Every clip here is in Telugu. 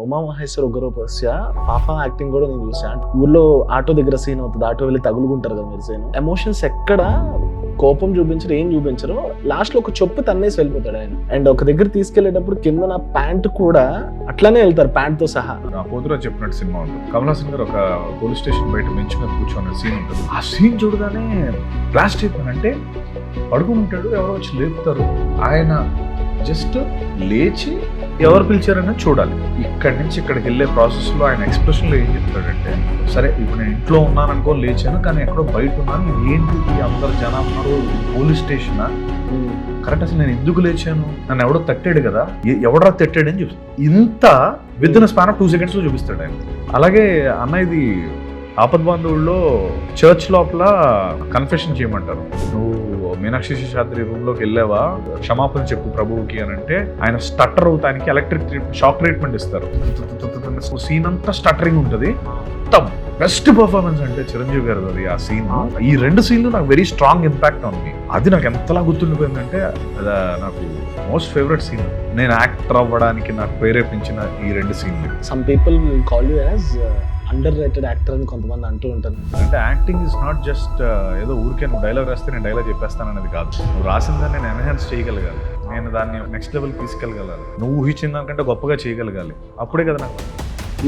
ఉమామహేశ్వర ఉగ్రరూపస్య పాపా యాక్టింగ్ కూడా నేను చూసాను. ఊర్లో ఆటో దగ్గర సీన్ అవుతుంది, ఆటో వెళ్ళి తగులుకుంటారు కదా మీరు సీన్. ఎమోషన్స్ ఎక్కడ కోపం చూపించరు, ఏం చూపించరు. లాస్ట్ లో ఒక చొప్పు తన్నేసి వెళ్ళిపోతాడు ఆయన. అండ్ ఒక దగ్గర తీసుకెళ్లేటప్పుడు కింద నా ప్యాంట్ కూడా అట్లానే వెళ్తారు, ప్యాంట్ తో సహా. నా పోతురా చెప్పినట్టు సినిమా ఉంటుంది. కమల్ హాసన్ గారు ఒక పోలీస్ స్టేషన్ బయట బెంచ్ మీద కూర్చొని సీన్ ఉంటుంది. ఆ సీన్ చూడగానే బ్లాస్ట్ అయిపోయినంటే పడుకుని ఉంటాడు, ఎవరో వచ్చి లేపుతారు, ఆయన జస్ట్ లేచి ఎవరు పిలిచారని చూడాలి. ఇక్కడి నుంచి ఇక్కడికి వెళ్ళే ప్రాసెస్ లో ఆయన ఎక్స్ప్రెషన్ లో ఏం చెప్తాడంటే, సరే ఇప్పుడు నేను ఇంట్లో ఉన్నాను అనుకో, లేచాను కానీ ఎక్కడో బయట ఉన్నాను, ఏంటిది అందరు జనాలు పోలీస్ స్టేషన్ కరెక్ట్, అసలు నేను ఎందుకు లేచాను, నన్ను ఎవడో తట్టాడు కదా, ఎవడరా తట్టాడు అని చూపిస్తాడు. ఇంత with in span of 2 seconds లో చూపిస్తాడు ఆయన. అలాగే అన్న ఇది ఆపద్ బాంధవుల్లో చర్చ్ లోపల కన్ఫెషన్ చేయమంటారు. నువ్వు మీనాక్షి శేషాద్రి రూమ్ లోకి వెళ్ళావా, క్షమాపణ చెప్పు ప్రభువుకి అని అంటే ఆయన స్టటర్ అవుతానికి ఎలక్ట్రిక్ షాక్ ట్రీట్మెంట్ ఇస్తారు. సీన్ అంతా స్టటరింగ్ ఉంటుంది. బెస్ట్ పర్ఫార్మెన్స్ అంటే చిరంజీవి గారు అది. ఆ సీన్, ఈ 2 సీన్లు నాకు వెరీ స్ట్రాంగ్ ఇంపాక్ట్ ఉంది. అది నాకు ఎంతలా గుర్తుండిపోయిందంటే అది నాకు మోస్ట్ ఫేవరెట్ సీన్. నేను యాక్టర్ అవ్వడానికి నాకు ప్రేరేపించిన ఈ 2 సీన్లు. Some people call you as under rated actor అని కొంతమంది అంటూ ఉంటారు. అంటే యాక్టింగ్ ఇస్ నాట్ జస్ట్ ఏదో ఊరికే నువ్వు డైలాగ్ రాస్తే నేను డైలాగ్ చెప్పేస్తాను అనేది కాదు. నువ్వు రాసిన దాన్ని నేను ఎన్హాన్స్ చేయగలగాలి, నేను దాన్ని నెక్స్ట్ లెవెల్ తీసుకెళ్ళగలాలి, నువ్వు ఊహించిన దానికంటే గొప్పగా చేయగలగాలి. అప్పుడే కదా నాకు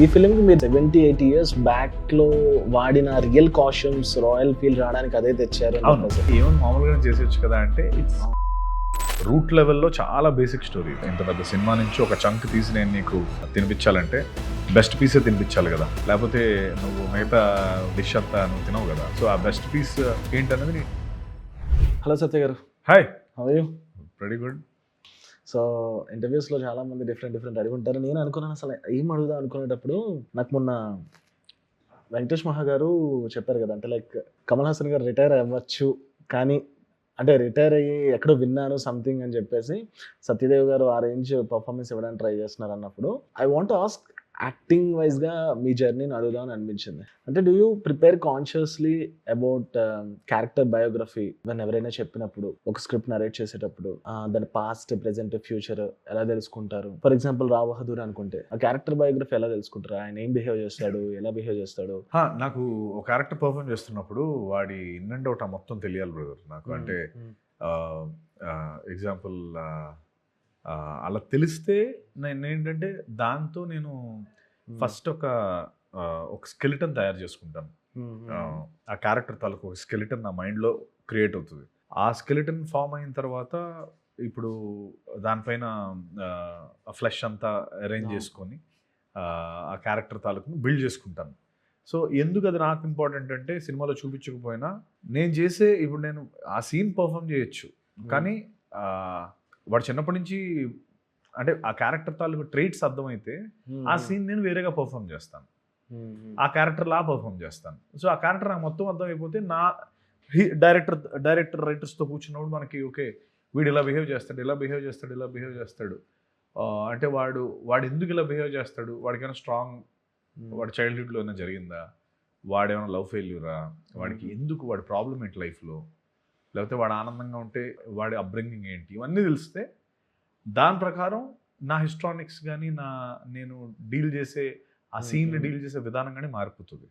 ఈ ఫిలిం కి మీరు 70-80 years బ్యాక్ లో వాడిన రియల్ కాస్ట్యూమ్స్, రాయల్ ఫీల్ రావడానికి అదే తెచ్చారు. ఏమన్నా మామూలుగానే చేసేయచ్చు కదా అంటే, ఇట్స్ రూట్ లెవెల్లో చాలా బేసిక్ స్టోరీ. ఇంత పెద్ద సినిమా నుంచి ఒక చంక్ తీసి నేను నీకు తినిపించాలంటే బెస్ట్ పీసే తినిపించాలి కదా, లేకపోతే నువ్వు మిగతా డిష్ అంతా నువ్వు తినవు కదా. సో ఆ బెస్ట్ పీస్ ఏంటనేది. హలో సత్య గారు. Hi, how are you? Very good. So ఇంటర్వ్యూస్లో చాలా మంది డిఫరెంట్ అడుగుంటారు. నేను అనుకున్నాను అసలు ఏం అడుగుదాం అనుకునేటప్పుడు నాకు మొన్న వెంకటేష్ మహా గారు చెప్పారు కదా, అంటే లైక్ కమల్ హాసన్ గారు రిటైర్ అవ్వచ్చు కానీ, అంటే రిటైర్ అయ్యి ఎక్కడో విన్నాను సంథింగ్ అని చెప్పేసి సత్యదేవ్ గారు ఆ రేంజ్ పర్ఫార్మెన్స్ ఇవ్వడానికి ట్రై చేస్తున్నారు అన్నప్పుడు ఐ వాంట్ ఆస్క్, యాక్టింగ్ వైజ్గా మీ జర్నీని అడుగుదామని అనిపించింది. అంటే do you prepare consciously about character biography when ఎవరైనా చెప్పినప్పుడు, ఒక స్క్రిప్ట్ నరేట్ చేసేటప్పుడు దాని పాస్ట్, ప్రెజెంట్, ఫ్యూచర్ ఎలా తెలుసుకుంటారు? ఫర్ ఎగ్జాంపుల్ రావ్ బహదూర్ అనుకుంటే ఆ క్యారెక్టర్ బయోగ్రఫీ ఎలా తెలుసుకుంటారు? ఆయన ఏం బిహేవ్ చేస్తాడు, ఎలా బిహేవ్ చేస్తాడు? నాకు ఒక క్యారెక్టర్ పర్ఫార్మ్ చేస్తున్నప్పుడు వాడి ఇన్ అండ్ అవుట్ మొత్తం తెలియాలి బ్రదర్ నాకు. అంటే ఎగ్జాంపుల్ అలా తెలిస్తే నేను ఏంటంటే దాంతో నేను ఫస్ట్ ఒక స్కెలిటన్ తయారు చేసుకుంటాను. ఆ క్యారెక్టర్ తాలూకు ఒక స్కెలిటన్ నా మైండ్లో క్రియేట్ అవుతుంది. ఆ స్కెలిటన్ ఫామ్ అయిన తర్వాత ఇప్పుడు దానిపైన ఫ్లెష్ అంతా అరేంజ్ చేసుకొని ఆ క్యారెక్టర్ తాలూకుని బిల్డ్ చేసుకుంటాను. సో ఎందుకు అది నాకు ఇంపార్టెంట్ అంటే, సినిమాలో చూపించకపోయినా నేను చేసే, ఇప్పుడు నేను ఆ సీన్ పర్ఫామ్ చేయొచ్చు కానీ వాడు చిన్నప్పటి నుంచి అంటే ఆ క్యారెక్టర్ తాలూకు ట్రైట్స్ అర్థమైతే ఆ సీన్ నేను వేరేగా పర్ఫామ్ చేస్తాను, ఆ క్యారెక్టర్ లా పర్ఫామ్ చేస్తాను. సో ఆ క్యారెక్టర్ నాకు మొత్తం అర్థమైపోతే నా డైరెక్టర్ రైటర్స్తో కూర్చున్నప్పుడు మనకి ఓకే వీడు ఇలా బిహేవ్ చేస్తాడు అంటే వాడు ఎందుకు ఇలా బిహేవ్ చేస్తాడు, వాడికైనా స్ట్రాంగ్, వాడి చైల్డ్హుడ్లో ఏమైనా జరిగిందా, వాడేమైనా లవ్ ఫెయిల్యూరా, వాడికి ఎందుకు, వాడి ప్రాబ్లం ఏంటి లైఫ్లో, లేకపోతే వాడు ఆనందంగా ఉంటే వాడి అప్బ్రింగింగ్ ఏంటి, ఇవన్నీ తెలిస్తే దాని ప్రకారం నా హిస్టానిక్స్ కానీ నేను డీల్ చేసే ఆ సీన్ని డీల్ చేసే విధానం కానీ మారిపోతుంది.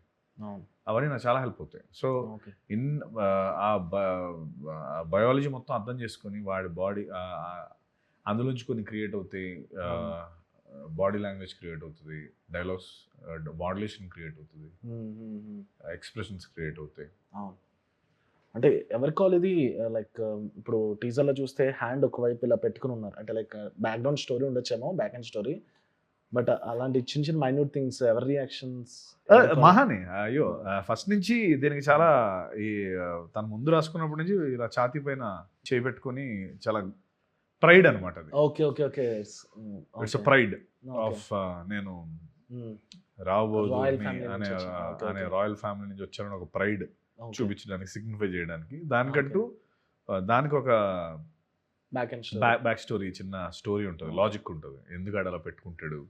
అవన్నీ నాకు చాలా హెల్ప్ అవుతాయి. సో ఆ బయాలజీ మొత్తం అర్థం చేసుకొని వాడి బాడీ అందులోంచి కొన్ని క్రియేట్ అవుతాయి, బాడీ లాంగ్వేజ్ క్రియేట్ అవుతుంది, డైలాగ్స్ మాడ్యులేషన్ క్రియేట్ అవుతుంది, ఎక్స్ప్రెషన్స్ క్రియేట్ అవుతాయి. అంటే ఎవరి కాల్ ఇది, లైక్ ఇప్పుడు టీజర్లో చూస్తే హ్యాండ్ ఒకవైపు ఇలా పెట్టుకుని ఉన్నారు, అంటే లైక్ బ్యాక్గ్రౌండ్ స్టోరీ ఉండొచ్చేమో, బ్యాక్ అండ్ స్టోరీ, బట్ అలాంటి చిన్న మైన్యూట్ థింగ్స్ ఎవరి రియాక్షన్స్? మహానే అయ్యో ఫస్ట్ నుంచి దీనికి చాలా తను ముందు రాసుకున్నప్పటి నుంచి ఇలా ఛాతీ పైన చేపెట్టుకొని చాలా ప్రైడ్ అనమాట అది. Okay okay okay it's pride of నేను రావ్ అనే రాయల్ ఫ్యామిలీ నుంచి వచ్చానని ఒక ప్రైడ్ చూపించడానికి, సిగ్నిఫై చేయడానికి. దానికి ఒక బ్యాక్ స్టోరీ, చిన్న స్టోరీ ఉంటుంది, లాజిక్ ఉంటుంది, ఎందుకు అలా పెట్టుకుంటాడు,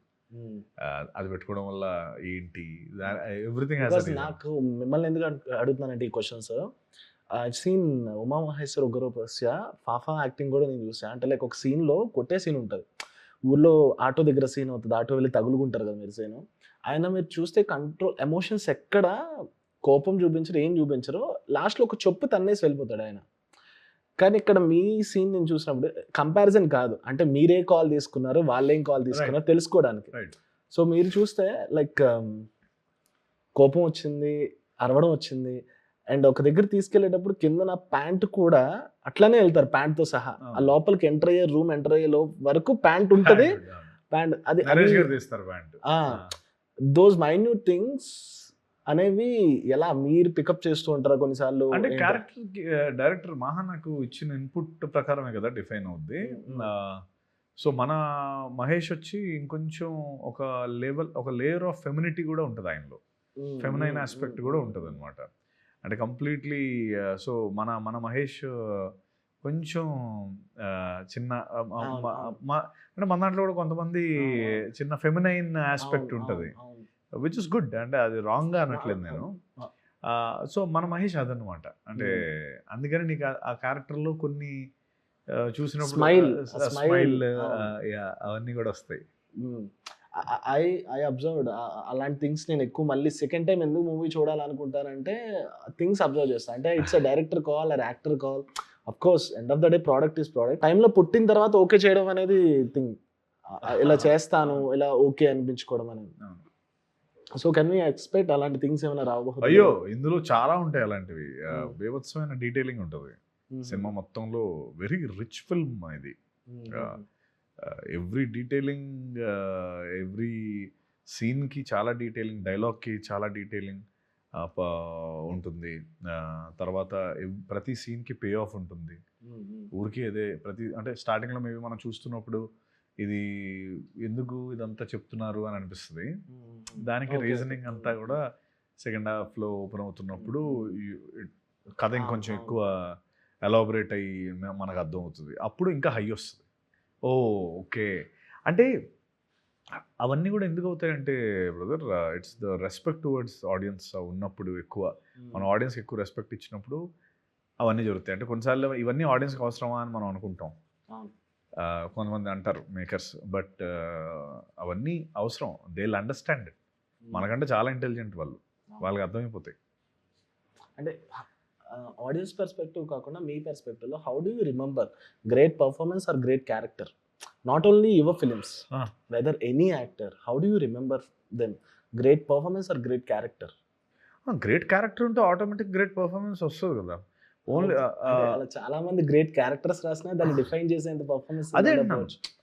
అది పెట్టుకోవడం వల్ల ఏంటి, ఎవ్రీథింగ్. నాకు మిమ్మల్ని ఎందుకు అడుగుతున్నానంటే ఈ క్వశ్చన్స్, సీన్ ఉమామహేశ్వర ఉగ్రరూపస్య పాపా యాక్టింగ్ కూడా నేను చూసాను. అంటే లైక్ ఒక సీన్లో కొట్టే సీన్ ఉంటుంది, ఊర్లో ఆటో దగ్గర సీన్ అవుతుంది, ఆటో వెళ్ళి తగులుకుంటారు కదా మీరు సీన్. ఆయన మీరు చూస్తే కంట్రోల్ ఎమోషన్స్ ఎక్కడ కోపం చూపించరు, ఏం చూపించరు. లాస్ట్‌లో ఒక చెప్పు తన్నేసి వెళ్ళిపోతాడు ఆయన. కానీ ఇక్కడ మీ సీన్ నేను చూసినప్పుడు కంపారిజన్ కాదు. అంటే మీరే కాల్ తీసుకున్నారు, వాళ్ళేం కాల్ తీసుకున్నారు తెలుసుకోవడానికి. రైట్. సో మీరు చూస్తే లైక్ కోపం వచ్చింది, అరవడం వచ్చింది. అండ్ ఒక దగ్గర తీసుకెళ్ళేటప్పుడు కింద నా ప్యాంట్ కూడా అట్లనే వెళ్తారు ప్యాంట్‌తో సహా. ఆ లోపలికి ఎంటర్ అయ్యే రూమ్ ఎంటర్ అయ్యే వరకు ప్యాంట్ ఉంటది. ప్యాంట్ అది నరేష్ గారు తీస్తారు ప్యాంట్. దోస్ మైన్యూట్ థింగ్స్ అనేవి ఎలా మీరు పికప్ చేస్తూ ఉంటారా కొన్నిసార్లు? అంటే క్యారెక్టర్కి డైరెక్టర్ మహా నాకు ఇచ్చిన ఇన్పుట్ ప్రకారమే కదా డిఫైన్ అవుద్ది. సో మన మహేష్ వచ్చి ఇంకొంచెం ఒక లేయర్ ఆఫ్ ఫెమినిటీ కూడా ఉంటుంది ఆయనలో. ఫెమినైన్ ఆస్పెక్ట్ కూడా ఉంటుంది అనమాట. అంటే కంప్లీట్లీ సో మన మహేష్ కొంచెం చిన్న అంటే మన దాంట్లో కూడా కొంతమంది చిన్న ఫెమినైన్ ఆస్పెక్ట్ ఉంటుంది, విచ్ ఇస్ గుడ్. అంటే అది రాంగ్గా అనట్లేదు నేను. సో మన మహేష్ అదనమాట. అంటే అందుకని నీకు ఆ క్యారెక్టర్లో కొన్ని చూసినప్పుడు స్మైల్ అవన్నీ కూడా వస్తాయి. ఐ అబ్జర్వ్డ్ అలాంటి థింగ్స్. నేను ఎక్కువ మళ్ళీ సెకండ్ టైం ఎందుకు మూవీ చూడాలనుకుంటానంటే థింగ్స్ అబ్జర్వ్ చేస్తాను. అంటే it's a director call or actor call. Of course end of the day product is product. టైంలో పుట్టిన తర్వాత ఓకే చేయడం అనేది థింగ్. ఇలా చేస్తాను, ఇలా ఓకే అనిపించుకోవడం అనేది. సో కెన్ వి ఎక్స్పెక్ట్ అలాంటి థింగ్స్ ఏమైనా రాబోతుంది? అయ్యో, ఇందులో చాలా ఉంటాయి అలాంటివి. బీభత్సమైన డీటెయిలింగ్ ఉంటుంది సినిమా మొత్తంలో. వెరీ రిచ్ ఫిల్మ్ ఇది. ఎవ్రీ డీటెయిలింగ్, ఎవ్రీ సీన్కి చాలా డీటెయిలింగ్, డైలాగ్కి చాలా డీటెయిలింగ్ ఉంటుంది. తర్వాత ప్రతి సీన్కి పే ఆఫ్ ఉంటుంది. ఊరికి అదే అంటే స్టార్టింగ్లో మేబీ మనం చూస్తున్నప్పుడు ఇది ఎందుకు ఇదంతా చెప్తున్నారు అని అనిపిస్తుంది. దానికి రీజనింగ్ అంతా కూడా సెకండ్ హాఫ్లో ఓపెన్ అవుతున్నప్పుడు కథ ఇంకొంచెం ఎక్కువ ఎలాబరేట్ అయ్యి మనకు అర్థం అవుతుంది. అప్పుడు ఇంకా హై వస్తుంది. Oh okay. అంటే అవన్నీ కూడా ఎందుకు అవుతాయంటే brother, it's the respect towards audience ఉన్నప్పుడు ఎక్కువ మన ఆడియన్స్కి ఎక్కువ రెస్పెక్ట్ ఇచ్చినప్పుడు అవన్నీ జరుగుతాయి. అంటే కొన్నిసార్లు ఇవన్నీ ఆడియన్స్కి అవసరమా అని మనం అనుకుంటాం. కొంతమంది అంటారు మేకర్స్, బట్ అవన్నీ అవసరం. They will understand it. మనకంటే చాలా ఇంటెలిజెంట్ వాళ్ళు, వాళ్ళకి అర్థమైపోతాయి. అంటే ఆడియన్స్ పర్స్పెక్టివ్ కాకుండా మీ పర్స్పెక్టివ్లో how do you remember great performance or great character? Not only your films, whether any actor, how do you remember them? Great performance or great character? Great character ఉంటే ఆటోమేటిక్ గ్రేట్ పర్ఫార్మెన్స్ వస్తుంది కదా. ఓన్లీ చాలా మంది గ్రేట్ క్యారెక్టర్స్ రాసినా దాన్ని డిఫైన్ చేసేంత పర్ఫార్మెన్స్ అదే.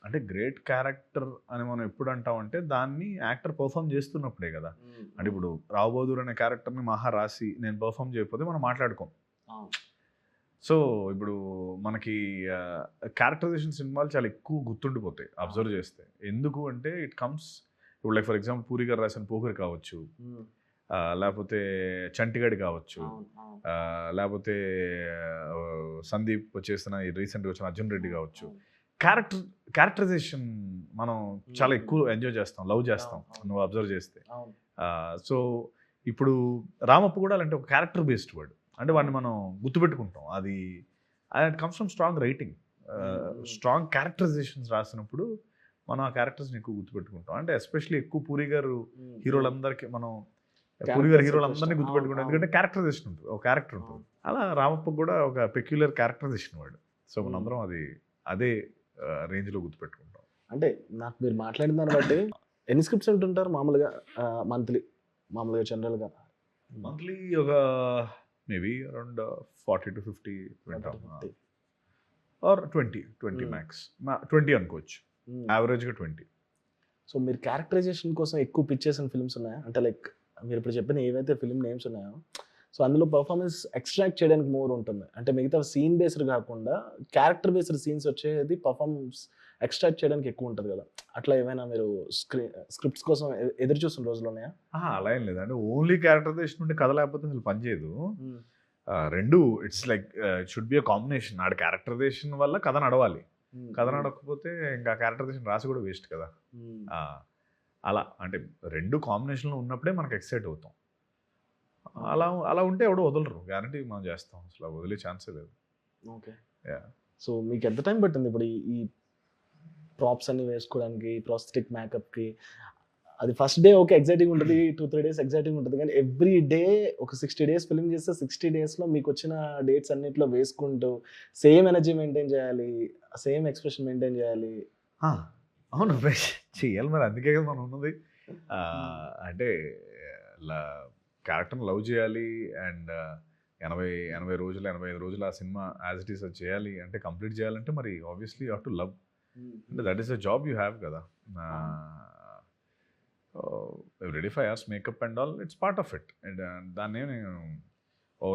అంటే గ్రేట్ క్యారెక్టర్ అని మనం ఎప్పుడు అంటామంటే దాన్ని యాక్టర్ పర్ఫామ్ చేస్తున్నప్పుడే కదా. అంటే ఇప్పుడు రావు బహదూర్ అనే క్యారెక్టర్ని మహా రాసి నేను పర్ఫామ్ చేయకపోతే మనం మాట్లాడుకోం. సో ఇప్పుడు మనకి క్యారెక్టరైజేషన్ సినిమాలు చాలా ఎక్కువ గుర్తుండిపోతాయి అబ్జర్వ్ చేస్తే. ఎందుకు అంటే ఇట్ కమ్స్, ఇప్పుడు లైక్ ఫర్ ఎగ్జాంపుల్ పూరి గారు రాసిన పోకరి కావచ్చు, లేకపోతే చంటిగడి కావచ్చు, లేకపోతే సందీప్ చేసిన రీసెంట్గా వచ్చిన అర్జున్ రెడ్డి కావచ్చు. క్యారెక్టరైజేషన్ మనం చాలా ఎక్కువ ఎంజాయ్ చేస్తాం, లవ్ చేస్తాం నువ్వు అబ్జర్వ్ చేస్తే. సో ఇప్పుడు రామప్ప కూడా అలాంటి ఒక క్యారెక్టర్ బేస్డ్ వర్డ్. అంటే వాడిని మనం గుర్తుపెట్టుకుంటాం. అది comes from strong writing. Strong characterisations రాసినప్పుడు మనం ఆ క్యారెక్టర్స్ని ఎక్కువ గుర్తుపెట్టుకుంటాం. అంటే ఎస్పెషల్లీ ఎక్కువ పూరి గారు హీరోలందరికీ మనం పూరి గారు హీరోలందరినీ గుర్తుపెట్టుకుంటాం, ఎందుకంటే క్యారెక్టరైజేషన్ ఉంటుంది, ఒక క్యారెక్టర్ ఉంటుంది. అలా రామప్ప కూడా ఒక పెక్యులర్ క్యారెక్టరైజేషన్ వాడు. సో మనందరం అదే రేంజ్లో గుర్తుపెట్టుకుంటాం. అంటే నాకు మీరు మాట్లాడిన దాన్ని బట్టి ఎన్ని స్క్రిప్ట్స్ ఉంటుంటారు మామూలుగా మంత్లీ? మామూలుగా జనరల్గా మంత్లీ ఒక మేబీ అరౌండ్ 40 to 50 వింటాం, ఆర్ 20 మ్యాక్స్. 20 అనుకోవచ్చు, యావరేజ్గా 20. సో మీరు క్యారెక్టరైజేషన్ కోసం ఎక్కువ పిచ్ చేసిన ఫిల్మ్స్ ఉన్నాయా? అంటే లైక్ మీరు ఇప్పుడు చెప్పిన ఏవైతే ఫిల్మ్ నేమ్స్ ఉన్నాయో సో అందులో పర్ఫార్మెన్స్ ఎక్స్ట్రాక్ట్ చేయడానికి మోర్ ఉంటుంది. అంటే మిగతా సీన్ బేస్డ్ కాకుండా క్యారెక్టర్ బేస్డ్ సీన్స్ వచ్చేది పర్ఫార్మెన్స్ ఎక్స్ట్రాక్ట్ చేయడానికి ఎక్కువ ఉంటుంది కదా. అట్లా ఏమైనా మీరు స్క్రిప్ట్స్ కోసం ఎదురు చూసిన రోజులు ఉన్నాయా? అలా ఏం లేదు. అంటే ఓన్లీ క్యారెక్టరైజేషన్ ఉంటే కథ లేకపోతే అసలు పనిచేయదు. రెండు it's like it should be a combination. ఆడ క్యారెక్టరైజేషన్ వల్ల కథ నడవాలి, కథ నడకపోతే ఇంకా క్యారెక్టరైజేషన్ రాసి కూడా వేస్ట్ కదా. అలా అంటే రెండు కాంబినేషన్లో ఉన్నప్పుడే మనకు ఎక్సైట్ అవుతాం. అలా ఉంటే ఎవడో వదలరు, గ్యారంటీ మనం చేస్తాం, అసలు వదిలే ఛాన్సే లేదు. ఓకే. సో మీకు ఎంత టైం పట్టింది ఇప్పుడు ఈ ప్రాప్స్ అన్ని వేసుకోవడానికి, ప్రాస్థెటిక్ మేకప్కి. అది ఫస్ట్ డే ఓకే ఎగ్జైటింగ్ ఉంటుంది, 2-3 డేస్ ఎగ్జైటింగ్ ఉంటుంది, కానీ ఎవ్రీ డే ఒక 60 డేస్ ఫిల్మ్ చేస్తే 60 డేస్లో మీకు వచ్చిన డేట్స్ అన్నింటిలో వేసుకుంటూ సేమ్ ఎనర్జీ మెయింటైన్ చేయాలి, సేమ్ ఎక్స్ప్రెషన్ మెయింటైన్ చేయాలి. అవును చెయ్యాలి మరి, అందుకే కదా మనం ఉన్నది. అంటే క్యారెక్టర్ని లవ్ చేయాలి అండ్ 80 రోజులు 85 రోజులు ఆ సినిమా యాజ్ ఇట్ ఈస్ అది చేయాలి అంటే, కంప్లీట్ చేయాలంటే మరి obviously you have to love, అంటే that is the job you have కదా. Everyday 5 hours makeup and all, it's part of it. And దాన్ని నేను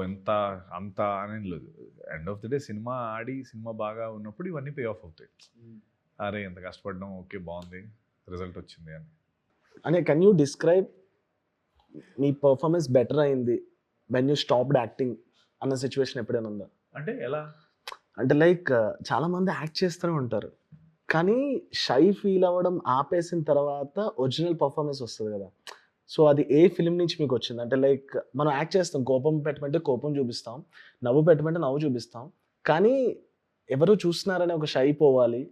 ఎంత అంత అనేది లేదు. End of the day cinema ఆడి సినిమా బాగా ఉన్నప్పుడు ఇవన్నీ పే ఆఫ్ అవుతాయి. అరే ఎంత కష్టపడ్డాం, ఓకే బాగుంది, రిజల్ట్ వచ్చింది అని. అంటే can you describe me performance better అయింది వెన్ యూ స్టాప్డ్ యాక్టింగ్ అన్న సిచ్యువేషన్ ఎప్పుడైనా ఉందా? అంటే ఎలా అంటే లైక్ చాలామంది యాక్ట్ చేస్తూనే ఉంటారు, కానీ షై ఫీల్ అవ్వడం ఆపేసిన తర్వాత ఒరిజినల్ పర్ఫార్మెన్స్ వస్తుంది కదా. సో అది ఏ ఫిలిం నుంచి మీకు వచ్చింది? అంటే లైక్ మనం యాక్ట్ చేస్తాం, కోపం పెట్టమంటే కోపం చూపిస్తాం, నవ్వు పెట్టమంటే నవ్వు చూపిస్తాం, కానీ ఎవరు చూస్తున్నారని ఒక షై పోవాలి,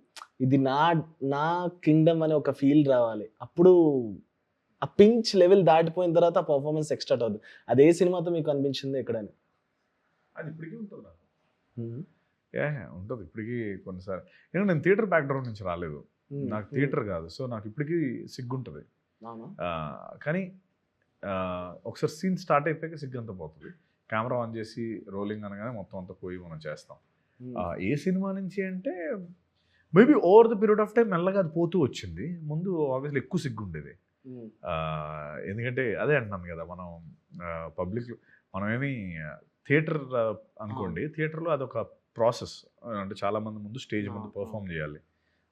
ఇది నా కింగ్డమ్ అనే ఒక ఫీల్ రావాలి. అప్పుడు ఆ పించ్ లెవెల్ దాటిపోయిన తర్వాత ఆ పర్ఫార్మెన్స్ ఎక్స్ట్రా అవుతుంది. అదే సినిమాతో మీకు అనిపించింది ఎక్కడైనా? అది ఇప్పటికీ ఉంటుంది నాకు. ఉంటుంది ఇప్పటికీ కొన్నిసార్లు. ఎందుకంటే నేను థియేటర్ బ్యాక్గ్రౌండ్ నుంచి రాలేదు, నాకు థియేటర్ కాదు, సో నాకు ఇప్పటికీ సిగ్గుంటుంది. కానీ ఒకసారి సీన్ స్టార్ట్ అయిపోయాక సిగ్గు అంతా పోతుంది. కెమెరా ఆన్ చేసి రోలింగ్ అనగానే మొత్తం అంతా పోయి మనం చేస్తాం. ఏ సినిమా నుంచి అంటే maybe over the period of time మెల్లగా అది పోతూ వచ్చింది. ముందు ఆబ్వియస్లీ ఎక్కువ సిగ్గు ఉండేది, ఎందుకంటే అదే అంటున్నాను కదా, మనం పబ్లిక్ మనం ఏమి థియేటర్ అనుకోండి, థియేటర్లో అదొక ప్రాసెస్. అంటే చాలామంది ముందు స్టేజ్ ముందు పర్ఫామ్ చేయాలి,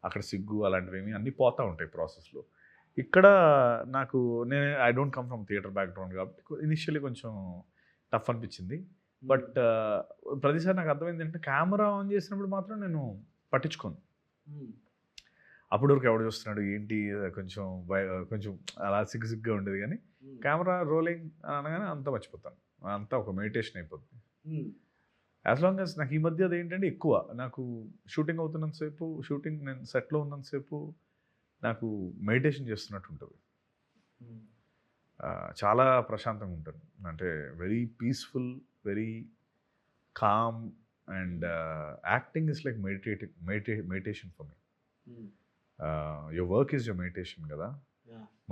అక్కడ సిగ్గు అలాంటివి ఏమి అన్నీ పోతూ ఉంటాయి ప్రాసెస్లో. ఇక్కడ నాకు I don't come from theatre background కాబట్టి ఇనిషియల్లీ కొంచెం టఫ్ అనిపించింది. బట్ ప్రతిసారి నాకు అర్థమైంది అంటే కెమెరా ఆన్ చేసినప్పుడు మాత్రం నేను పట్టించుకోను. అప్పటి వరకు ఎవడు చూస్తున్నాడు ఏంటి కొంచెం కొంచెం అలా సిగ్గుగా ఉండేది, కానీ కెమెరా రోలింగ్ అనగానే అంతా మర్చిపోతాను, అంతా ఒక మెడిటేషన్ అయిపోతుంది. యాజ్ లాంగ్ యాజ్ నాకు ఈ మధ్య అది ఏంటంటే ఎక్కువ నాకు షూటింగ్ అవుతున్నంతసేపు, షూటింగ్ నేను సెట్లో ఉన్నంతసేపు నాకు మెడిటేషన్ చేస్తున్నట్టు ఉంటుంది. చాలా ప్రశాంతంగా ఉంటుంది, అంటే very peaceful, very calm, and acting is like meditation for me. Your work is your meditation కదా,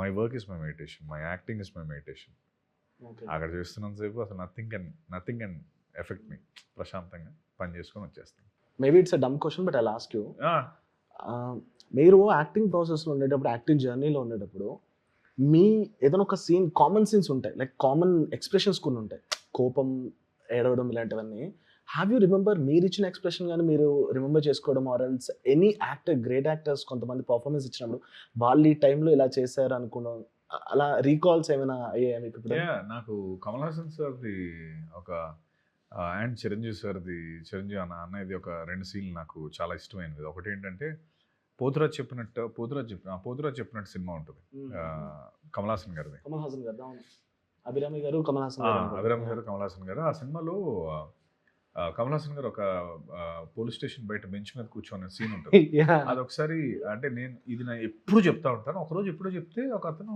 my work is my meditation, my acting is my meditation. అక్కడ చేస్తున్నంతసేపు అసలు నథింగ్ కెన్ ఎఫెక్ట్ మీ. ప్రశాంతంగా పని చేసుకొని వచ్చేస్తాను. Maybe it's a dumb question but I ask you, మీరు యాక్టింగ్ ప్రాసెస్లో ఉండేటప్పుడు, యాక్టింగ్ జర్నీలో ఉండేటప్పుడు మీ ఏదైనా ఒక సీన్, కామన్ సీన్స్ ఉంటాయి, లైక్ కామన్ ఎక్స్ప్రెషన్స్ కొన్ని ఉంటాయి, కోపం, ఏడవడం ఇలాంటివన్నీ. హ్యావ్ యూ రిమెంబర్ మీరు ఇచ్చిన ఎక్స్ప్రెషన్ కానీ మీరు రిమెంబర్ చేసుకోవడం, or else any actor, great actors కొంతమంది పర్ఫార్మెన్స్ ఇచ్చినప్పుడు వాళ్ళు ఈ టైంలో ఇలా చేశారు అనుకున్నాం, అలా రీకాల్స్ ఏమైనా అయ్యాయా మీకు? నాకు కమల్ హాసన్ సార్ది ఒక అండ్ చిరంజీవి సార్ది, చిరంజీవి అన్నది ఒక 2 సీన్లు నాకు చాలా ఇష్టమైనవి. ఒకటి ఏంటంటే పోతురాజ్ చెప్పినట్టు సినిమా ఉంటుంది, కమల్ హాసన్ గారిది. అభిరామి గారు కమల్ హాసన్ గారు. ఆ సినిమాలో కమల్ హాసన్ గారు ఒక పోలీస్ స్టేషన్ బయట బెంచ్ మీద కూర్చొని సీన్ ఉంటుంది. అది ఒకసారి అంటే ఇది నేను ఎప్పుడు చెప్తా ఉంటాను. ఒకరోజు ఎప్పుడో చెప్తే ఒక అతను,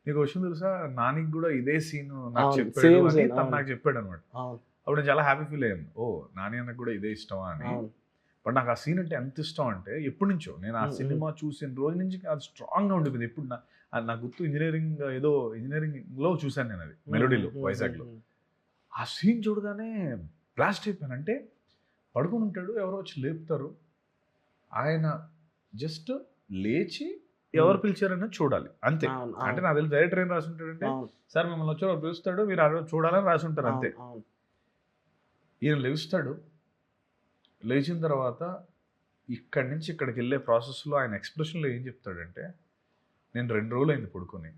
నీకు విషయం తెలుసా, నానికి కూడా ఇదే సీన్ నాకు చెప్పాడు అని తను నాకు చెప్పాడు అనమాట. అప్పుడు నేను చాలా హ్యాపీ ఫీల్ అయ్యాను, ఓ నాని అన్నకు కూడా ఇదే ఇష్టమా అని. బట్ నాకు ఆ సీన్ అంటే ఎంత ఇష్టం అంటే ఎప్పటి నుంచో నేను ఆ సినిమా చూసిన రోజు నుంచి అది స్ట్రాంగ్గా ఉండిపోయింది. ఎప్పుడు నాకు గుర్తు ఇంజనీరింగ్లో చూశాను నేను, అది మెలోడీలో, వైజాగ్లో. ఆ సీన్ చూడగానే బ్లాస్ట్ అయిపోయాను. అంటే పడుకుని ఉంటాడు, ఎవరో వచ్చి లేపుతారు, ఆయన జస్ట్ లేచి ఎవరు పిలిచారని చూడాలి అంతే. అంటే నాకు తెలిసి డైరెక్టర్ ఏం రాసి ఉంటాడంటే, సార్ మిమ్మల్ని వచ్చి ఎవరు పిలుస్తాడు, మీరు ఆ రోజు చూడాలని రాసి ఉంటారు అంతే. ఈయన లేస్తాడు, లేచిన తర్వాత ఇక్కడి నుంచి ఇక్కడికి వెళ్ళే ప్రాసెస్లో ఆయన ఎక్స్ప్రెషన్లో ఏం చెప్తాడంటే, నేను 2 రోజులు అయింది పడుకొని,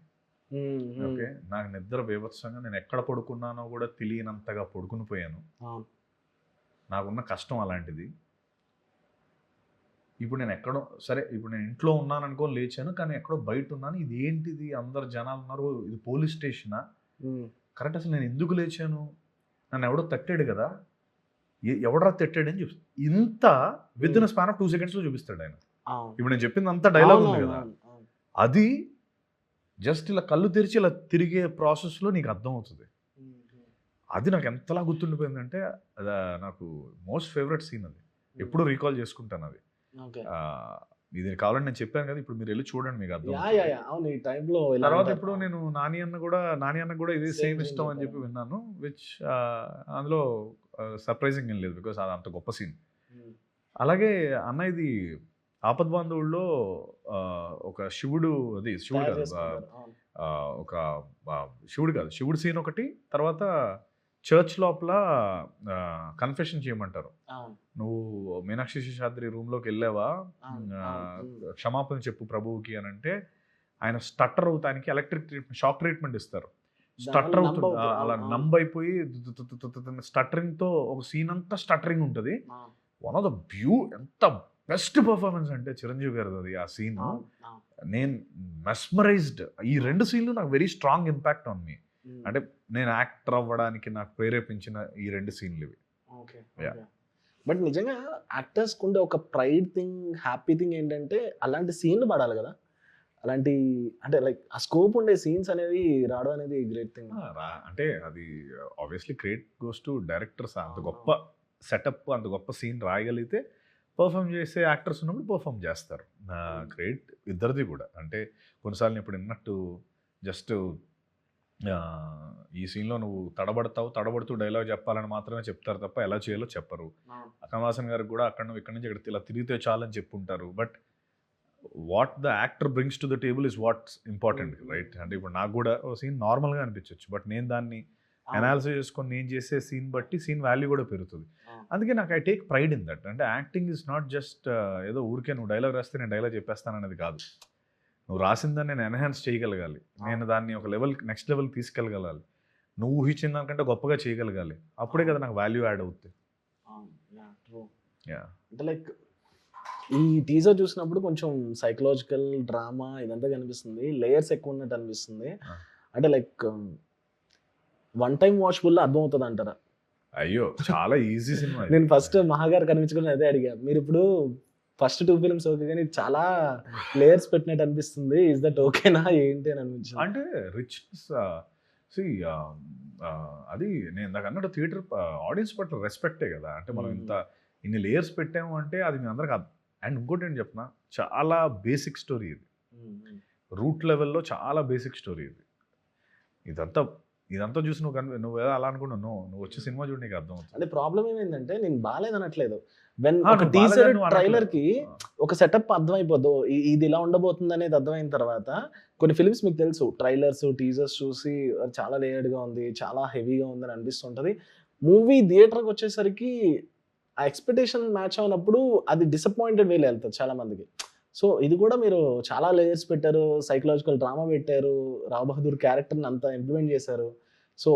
ఓకే, నాకు నిద్ర బీభత్సంగా, నేను ఎక్కడ పడుకున్నానో కూడా తెలియనంతగా పడుకుని పోయాను, నాకున్న కష్టం అలాంటిది. ఇప్పుడు నేను ఎక్కడో, సరే ఇప్పుడు నేను ఇంట్లో ఉన్నాను అనుకో, లేచాను, కానీ ఎక్కడో బయట ఉన్నాను, ఇది ఏంటిది, అందరు జనాలు ఉన్నారు, ఇది పోలీస్ స్టేషనా, కరెక్ట్, అసలు నేను ఎందుకు లేచాను, నన్ను ఎవడో తట్టాడు కదా, ఎవడరా తట్టాడు అని చూపిస్తాడు. ఇంత with in span of 2 seconds చూపిస్తాడు ఆయన. ఇప్పుడు నేను చెప్పింది అంతా డైలాగ్ ఉంది కదా, అది జస్ట్ ఇలా కళ్ళు తెరిచి ఇలా తిరిగే ప్రాసెస్లో నీకు అర్థం అవుతుంది. అది నాకు ఎంతలా గుర్తుండిపోయిందంటే అది నాకు మోస్ట్ ఫేవరెట్ సీన్ అది, ఎప్పుడు రీకాల్ చేసుకుంటాను అది. ఇది కావాలని నేను చెప్పాను కదా, ఇప్పుడు మీరు వెళ్ళి చూడండి మీకు అర్థం. తర్వాత ఇప్పుడు నేను నాని అన్న కూడా ఇదే సేమ్ ఇష్టం అని చెప్పి విన్నాను, విచ్ అందులో సర్ప్రైజింగ్ ఏం లేదు, బికాస్ అది అంత గొప్ప సీన్. అలాగే అన్న ఇది ఆపద్ బాంధవుల్లో ఒక శివుడు కాదు, ఒక శివుడు సీన్ ఒకటి, తర్వాత చర్చ్ లోపల కన్ఫెషన్ చేయమంటారు, నువ్వు మీనాక్షి శేషాద్రి రూమ్లోకి వెళ్ళావా, క్షమాపణ చెప్పు ప్రభువుకి అని అంటే ఆయన స్టట్టర్ అవుతానికి ఎలక్ట్రిక్ ట్రీట్మెంట్, షాక్ ట్రీట్మెంట్ ఇస్తారు. స్టట్టర్ అవుతుంది, అలా నంబైపోయి స్టట్టరింగ్తో ఒక సీన్ అంతా స్టట్టరింగ్ ఉంటుంది. వన్ ఆఫ్ ద ఎంత బెస్ట్ పర్ఫార్మెన్స్ అంటే చిరంజీవి గారిది అది. ఆ సీన్ నేను మెస్మరైజ్డ్. ఈ 2 సీన్లు నాకు very strong impact on me. అంటే నేను యాక్టర్ అవ్వడానికి నాకు ప్రేరేపించిన ఈ 2 సీన్లు ఇవి. బట్ నిజంగా యాక్టర్స్ ఉండే ఒక ప్రైడ్ థింగ్, హ్యాపీ థింగ్ ఏంటంటే అలాంటి సీన్లు పడాలి కదా, అలాంటి అంటే లైక్ ఆ స్కోప్ ఉండే సీన్స్ అనేవి రావడం అనేది గ్రేట్ థింగ్. అంటే అది obviously credit goes to directors. అంత గొప్ప సెటప్, అంత గొప్ప సీన్ రాయగలిగితే పర్ఫామ్ చేసే యాక్టర్స్ ఉన్నప్పుడు పర్ఫామ్ చేస్తారు. క్రెడిట్ ఇద్దరిది కూడా. అంటే కొన్నిసార్లు ఇప్పుడు విన్నట్టు జస్ట్ ఈ సీన్లో నువ్వు తడబడుతూ డైలాగ్ చెప్పాలని మాత్రమే చెప్తారు తప్ప ఎలా చేయాలో చెప్పరు. కమల్ హాసన్ గారికి కూడా ఇక్కడి నుంచి ఇక్కడ ఇలా తిరిగితే చాలని చెప్పుంటారు. But what the actor brings to the table is what's important, right? అంటే ఇప్పుడు నాకు కూడా ఓ సీన్ నార్మల్గా అనిపించవచ్చు, బట్ నేను దాన్ని అనాలిసిస్ చేసుకొని నేను చేసే సీన్ బట్టి సీన్ వాల్యూ కూడా పెరుగుతుంది. అందుకే నాకు I take pride in that. అంటే యాక్టింగ్ ఇస్ నాట్ జస్ట్ ఏదో ఊరికే నువ్వు డైలాగ్ రాస్తే నేను డైలాగ్ చెప్పేస్తాను అనేది కాదు. నువ్వు రాసిందని నేను ఎన్హాన్స్ చేయగలగాలి, నేను దాన్ని ఒక నెక్స్ట్ లెవెల్ తీసుకెళ్ళగలాలి, నువ్వు ఊహించిన దానికంటే గొప్పగా చేయగలగాలి. అప్పుడే కదా నాకు వాల్యూ యాడ్ అవుతుంది. అంటే లైక్ ఈ టీజర్ చూసినప్పుడు కొంచెం సైకలాజికల్ డ్రామా ఇదంతా కనిపిస్తుంది, లేయర్స్ ఎక్కువ ఉన్నట్టు అనిపిస్తుంది. అంటే లైక్ వన్ టైం వాచ్బుల్ అర్థమవుతుంది అంటారా? అయ్యో చాలా ఈజీ సినిమా. నేను ఫస్ట్ మహాగారు కనిపించుకుని అదే అడిగా, మీరు ఇప్పుడు ఫస్ట్ 2 ఫిల్మ్స్ ఓకే కానీ చాలా లేయర్స్ పెట్టినట్టు అనిపిస్తుంది, ఇస్ దట్ ఓకేనా ఏంటి అని అనిపించింది. అంటే రిచ్నెస్ అది నేను ఇందాక అన్నట్టు థియేటర్ ఆడియన్స్ పట్ల రెస్పెక్టే కదా. అంటే మనం ఇన్ని లేయర్స్ పెట్టాము అంటే అది మీ అందరికి. అండ్ ఇంకోటి ఏంటి చెప్పిన, చాలా బేసిక్ స్టోరీ ఇది, రూట్ లెవెల్లో చాలా బేసిక్ స్టోరీ ఇది. ఇదంతా చూసి నువ్వు ఏదో అలా అనుకున్నావు, నువ్వు వచ్చే సినిమా చూడు నీకు అర్థం అవుతుంది. అంటే ప్రాబ్లం ఏమైందంటే నేను బాగాలేదు అనట్లేదు, ఒక టీజర్ ట్రైలర్ కి ఒక సెటప్ అర్థమైపోద్దు, ఇది ఇలా ఉండబోతుంది అనేది అర్థమైన తర్వాత కొన్ని ఫిల్మ్స్ మీకు తెలుసు ట్రైలర్స్ టీజర్స్ చూసి చాలా లేయర్డ్గా ఉంది, చాలా హెవీగా ఉందని అనిపిస్తుంటుంది. మూవీ థియేటర్కి వచ్చేసరికి ఆ ఎక్స్పెక్టేషన్ మ్యాచ్ అవునప్పుడు అది డిసప్పాయింటెడ్ వేలో వెళ్తుంది చాలా మందికి. సో ఇది కూడా మీరు చాలా లేయర్స్ పెట్టారు, సైకలాజికల్ డ్రామా పెట్టారు, రావ్ బహదూర్ క్యారెక్టర్ని అంతా ఇంప్లిమెంట్ చేశారు. So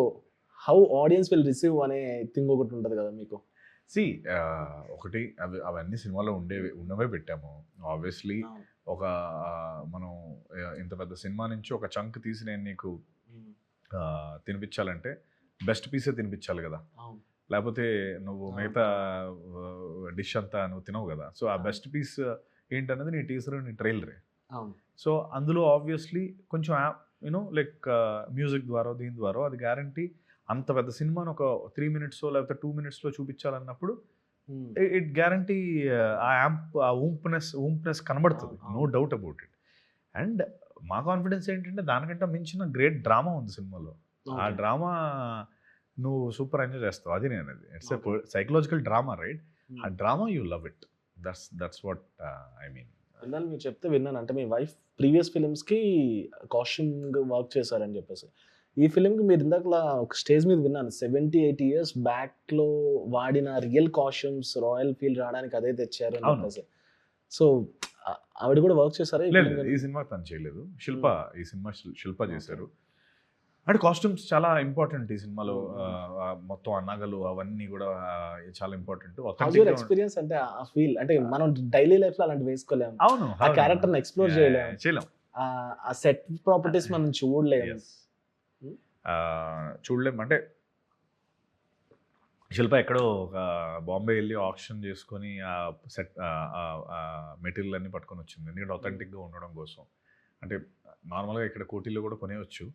how audience will receive అనే థింగ్ ఒకటి ఉంటుంది కదా మీకు. ఒకటి అవన్నీ సినిమాలో ఉన్నవే పెట్టాము. ఆబ్వియస్లీ ఒక మనం ఇంత పెద్ద సినిమా నుంచి ఒక చంక్ తీసి నేను నీకు తినిపించాలంటే బెస్ట్ పీసే తినిపించాలి కదా, లేకపోతే నువ్వు మిగతా డిష్ అంతా నువ్వు తినవు కదా. సో ఆ బెస్ట్ పీస్ ఏంటనేది నీ టీజర్, నీ ట్రైలరే. సో అందులో ఆబ్వియస్లీ కొంచెం లైక్ మ్యూజిక్ ద్వారా దీని ద్వారా అది గ్యారంటీ అంత పెద్ద సినిమాను ఒక 3 minutes లేకపోతే 2 minutes కనబడుతున్నప్పుడు ఇట్ గ్యారంటీ ఆ ఊంప్నెస్ కనబడుతుంది, no doubt about it. And మా కాన్ఫిడెన్స్ ఏంటంటే దానికంటే మించిన గ్రేట్ డ్రామా ఉంది సినిమాలో. ఆ డ్రామా నువ్వు సూపర్ ఎంజాయ్ చేస్తావు. అది నేను అది it's a psychological drama, right? ఆ drama you love it. That's what I mean. విన్నాను, మీరు చెప్తే విన్నాను. అంటే మీ వైఫ్ ప్రీవియస్ ఫిలిమ్స్కి కాస్ట్యూమ్ వర్క్ చేశారని చెప్పేసి, ఈ ఫిలింకి మీరు ఇందాకలా ఒక స్టేజ్ మీద విన్నాను 70-80 years బ్యాక్లో వాడిన రియల్ కాస్ట్యూమ్స్ రాయల్ ఫీల్ రావడానికి అదే తెచ్చారు అని చెప్పేసి. సో ఆవిడ కూడా వర్క్ చేశారా? ఈ సినిమా తను చేయలేదు, ఈ సినిమా శిల్ప చేశారు. అంటే కాస్ట్యూమ్స్ చాలా ఇంపార్టెంట్ ఈ సినిమాలో. మొత్తం నగలు అవన్నీ కూడా చాలా ఇంపార్టెంట్. ఎక్స్పీరియన్స్ అంటే ఆ ఫీల్ అంటే మనం డైలీ లైఫ్ లో అలాంటి వేసుకోలేము. అవును, ఆ క్యారెక్టర్ ని ఎక్స్ప్లోర్ చేయలేము, ఆ సెట్ ప్రాపర్టీస్ మనం చూడలేము. చూడలేము అంటే శిల్ప ఎక్కడో ఒక బాంబే వెళ్ళి ఆప్షన్ చేసుకొని ఆ సెట్ మెటీరియల్ అన్ని పట్టుకొని వచ్చింది, ఎందుకంటే అథెంటిక్గా ఉండడం కోసం. అంటే నార్మల్గా ఇక్కడ కోటిల్లో కూడా కొనేవచ్చు,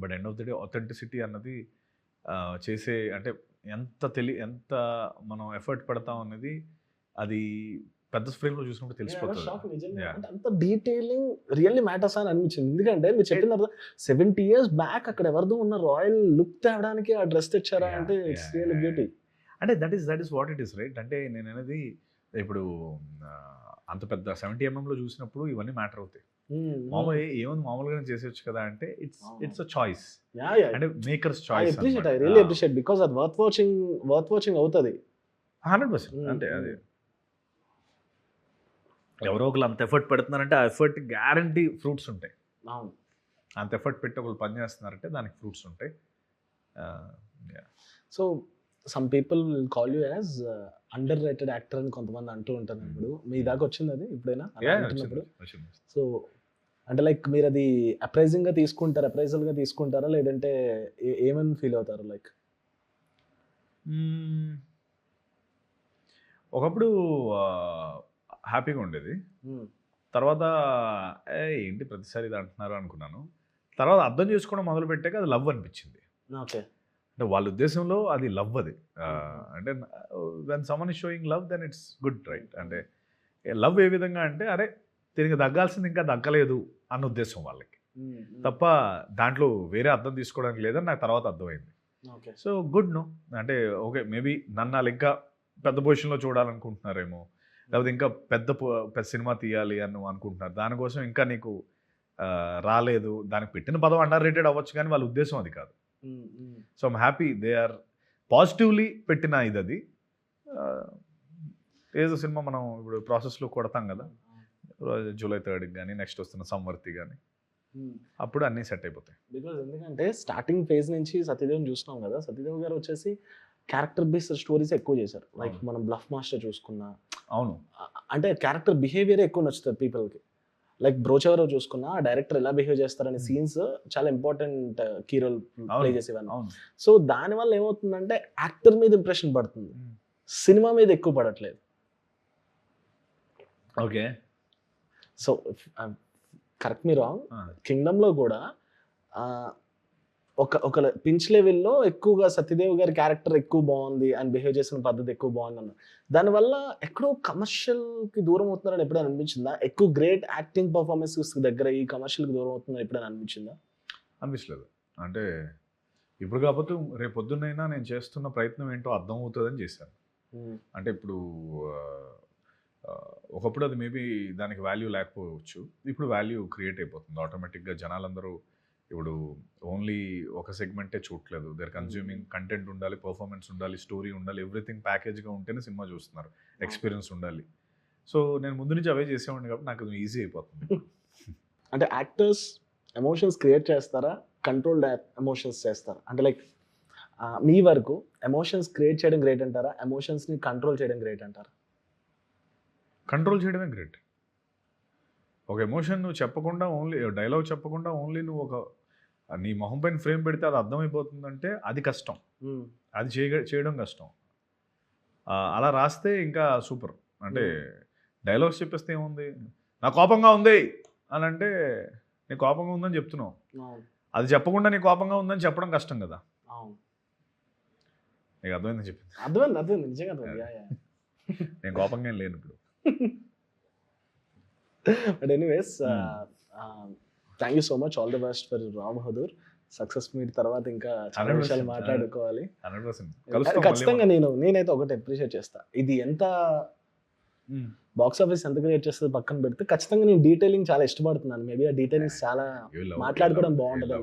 but end of the day authenticity అన్నది చేసే అంటే ఎంత మనం ఎఫర్ట్ పెడతాం అన్నది అది పెద్ద ఫ్రేమ్లో చూసినప్పుడు తెలిసిపోతుంది. Yeah. అంటే అంత డీటెయిలింగ్ రియల్లీ మ్యాటర్స్ అని అనిపించింది. ఎందుకంటే మీరు చెప్పిన తర్వాత 70 years బ్యాక్ అక్కడ ఎవరిదో ఉన్న రాయల్ లుక్ తేవడానికి ఆ డ్రెస్ తెచ్చారా అంటే ఇట్స్ రియల్ బ్యూటీ. అంటే that is what it is right. అంటే నేను అనేది ఇప్పుడు అంత పెద్ద 70 mm లో చూసినప్పుడు ఇవన్నీ మ్యాటర్ అవుతాయి. మామూలుగా ఏముంది మామూలుగానే చేసేయచ్చు కదా అంటే ఇట్స్ అ చాయిస్, అంటే makers choice. I really appreciate because అది వర్త్ వాచింగ్ అవుతుంది 100%. అంటే అది ఎవరో ఒకరు అంత ఎఫర్ట్ పెడుతున్నారంటే ఆ ఎఫర్ట్ గ్యారంటీ ఫ్రూట్స్ ఉంటాయి. అంత ఎఫర్ట్ పెట్టి ఒకరు పని చేస్తున్నారంటే దానికి ఫ్రూట్స్ ఉంటాయి. So some people will call you as under rated actor అని కొంతమంది అంటూ ఉంటారు. ఇప్పుడు మీ దాకా వచ్చింది అది ఇప్పుడైనా అంటున్నప్పుడు? సో అంటే లైక్ మీరు అది అప్రైజింగ్గా తీసుకుంటారా లేదంటే ఏమని ఫీల్ అవుతారు? లైక్ ఒకప్పుడు హ్యాపీగా ఉండేది, తర్వాత ఏంటి ప్రతిసారి ఇది అంటున్నారు అనుకున్నాను. తర్వాత అర్థం చేసుకోవడం మొదలు పెట్టాక అది లవ్ అనిపించింది. ఓకే, అంటే వాళ్ళ ఉద్దేశంలో అది లవ్. అది అంటే when someone is showing love then it's good right. అంటే లవ్ ఏ విధంగా అంటే అరే తిరిగి దగ్గాల్సింది ఇంకా దగ్గలేదు అన్న ఉద్దేశం వాళ్ళకి తప్ప దాంట్లో వేరే అర్థం తీసుకోవడానికి లేదని నాకు తర్వాత అర్థమైంది. సో గుడ్ నో అంటే ఓకే మేబీ నన్ను వాళ్ళు ఇంకా పెద్ద పొజిషన్లో చూడాలనుకుంటున్నారేమో, లేకపోతే ఇంకా పెద్ద సినిమా తీయాలి అని అనుకుంటున్నారు, దానికోసం ఇంకా నీకు రాలేదు, దానికి పెట్టిన పదం అండర్ రేటెడ్ అవ్వచ్చు కానీ వాళ్ళ ఉద్దేశం అది కాదు. So I'm happy they are positively పెట్టిన ఇది. అది ఏదో సినిమా మనం ఇప్పుడు ప్రాసెస్లో కొడతాం కదా, జూలై 3 కానీ నెక్స్ట్ వస్తున్న సంవర్తి కానీ, అప్పుడు అన్నీ సెట్ అయిపోతాయి. బికాజ్ ఎందుకంటే స్టార్టింగ్ ఫేజ్ నుంచి సత్యదేవ్ని చూస్తున్నాం కదా, సత్యదేవ్ గారు వచ్చేసి క్యారెక్టర్ బేస్డ్ స్టోరీస్ ఎక్కువ చేశారు. లైక్ మనం బ్లఫ్ మాస్టర్ చూసుకున్నా, అవును అంటే క్యారెక్టర్ బిహేవియర్ ఎక్కువ నచ్చుతుంది పీపుల్కి. లైక్ బ్రోచెవరో చూసుకున్నా ఆ డైరెక్టర్ ఎలా బిహేవ్ చేస్తారనే సీన్స్ చాలా ఇంపార్టెంట్ కీ రోల్ ప్లే చేసేవన్నీ. సో దానివల్ల ఏమవుతుందంటే యాక్టర్ మీద ఇంప్రెషన్ పడుతుంది, సినిమా మీద ఎక్కువ పడట్లేదు. Okay, so correct me wrong, కింగ్డమ్లో కూడా ఒక పించ్ లెవెల్లో ఎక్కువగా సత్యదేవ్ గారి క్యారెక్టర్ ఎక్కువ బాగుంది అని బిహేవ్ చేసిన పద్ధతి ఎక్కువ బాగుంది అన్న, దానివల్ల ఎక్కడో కమర్షియల్కి దూరం అవుతున్నారని ఎప్పుడైనా అనిపించిందా? ఎక్కువ గ్రేట్ యాక్టింగ్ పర్ఫార్మెన్సెస్ దగ్గర ఈ కమర్షియల్కి దూరం అవుతుందని ఎప్పుడైనా అనిపించిందా? అనిపించలేదు. అంటే ఇప్పుడు కాకపోతే రేపు పొద్దున్నైనా నేను చేస్తున్న ప్రయత్నం ఏంటో అర్థం అవుతుందని చేశాను. అంటే ఇప్పుడు ఒకప్పుడు అది మేబీ దానికి వాల్యూ లేకపోవచ్చు, ఇప్పుడు వాల్యూ క్రియేట్ అయిపోతుంది ఆటోమేటిక్గా. జనాలందరూ ఇప్పుడు ఓన్లీ ఒక సెగ్మెంటే చూడట్లేదు, దేర్ కన్జ్యూమింగ్ కంటెంట్ ఉండాలి, పర్ఫార్మెన్స్ ఉండాలి, స్టోరీ ఉండాలి, ఎవ్రీథింగ్ ప్యాకేజ్గా ఉంటేనే సినిమా చూస్తున్నారు, ఎక్స్పీరియన్స్ ఉండాలి. సో నేను ముందు నుంచి అవే చేసేవాడిని కాబట్టి నాకు ఈజీ అయిపోతుంది. అంటే యాక్టర్స్ ఎమోషన్స్ క్రియేట్ చేస్తారా, కంట్రోల్డ్ ఎమోషన్స్ చేస్తారా? అంటే లైక్ మీ వరకు ఎమోషన్స్ క్రియేట్ చేయడం గ్రేట్ అంటారా, ఎమోషన్స్ని కంట్రోల్ చేయడం గ్రేట్ అంటారా? కంట్రోల్ చేయడమే గ్రేట్. ఒక ఎమోషన్ నువ్వు చెప్పకుండా, ఓన్లీ డైలాగ్ చెప్పకుండా ఓన్లీ నువ్వు ఒక నీ మొహం పైన ఫ్రేమ్ పెడితే అది అర్థమైపోతుందంటే అది కష్టం, అది చేయడం కష్టం. అలా రాస్తే ఇంకా సూపర్. అంటే డైలాగ్స్ చెప్పేస్తే ఏముంది, నా కోపంగా ఉంది అని అంటే నీ కోపంగా ఉందని చెప్తున్నావు, అది చెప్పకుండా నీ కోపంగా ఉందని చెప్పడం కష్టం కదా. నీకు అర్థమైందని చెప్పింది? అర్థమైంది నిజంగా అర్థమైంది. నేను కోపంగా లేను ఇప్పుడు. But anyways thank you so much, all the best for రా బహదూర్ సక్సెస్ మీట్. తర్వాత ఇంకా చాలా విషయాలు మాట్లాడుకోవాలి. 100% ఖచ్చితంగా నేనైతే ఒకటి అప్రిషియేట్ చేస్తా, ఇది ఎంత బాక్స్ ఆఫీస్ ఎంత క్రియేట్ చేస్తుంది పక్కన పెడితే ఖచ్చితంగా నేను డీటెయిలింగ్ చాలా ఇష్టపడుతున్నాను. మేబీ ఆ డీటెయిలింగ్స్ చాలా మాట్లాడుకోవడం బాగుంటుంది.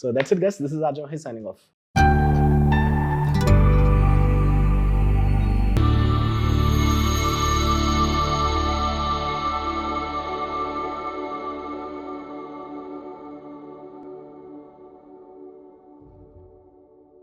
So that's it guys, this is Arjun hi signing of.